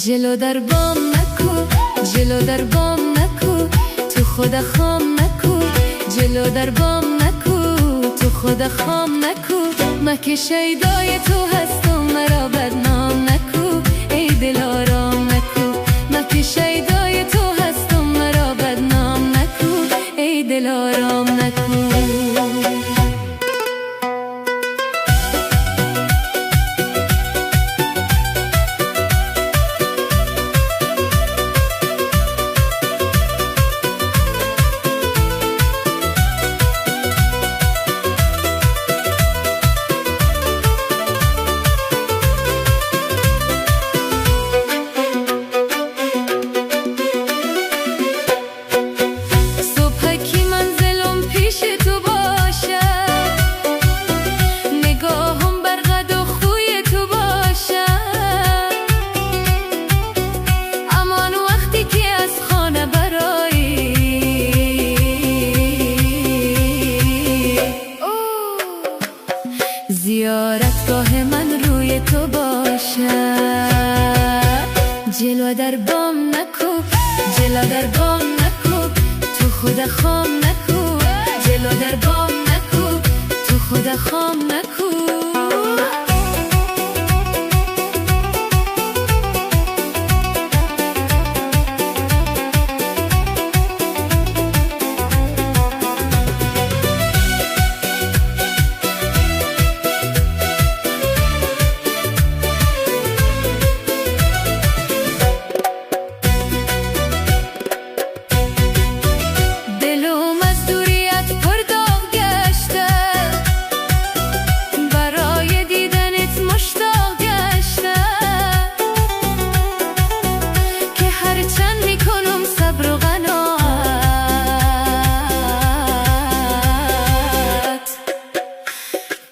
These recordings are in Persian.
جلو در بام نکو، جلو در بام نکو، تو خود خام نکو. جلو در بام نکو، تو خود خام نکو. مکه شیدای تو هستم مرا بدنام نکو، ای دل آرام نکو. مکه شیدای تو هستم مرا بدنام نکو، ای دل آرام نکو. زیارتگاه من روی تو باشد. جلو در بام نکو، جلو در بام نکو، تو خود خام نکو. جلو در بام نکو، تو خود خام نکو.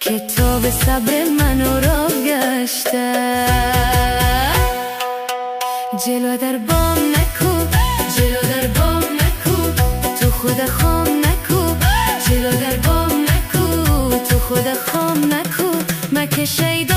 کتاب صبر منو را گشته. جلو در بام نکو، جلو در بام نکو، تو خود خام نکو. جلو در بام نکو، تو خود خام نکو. مکه شیدای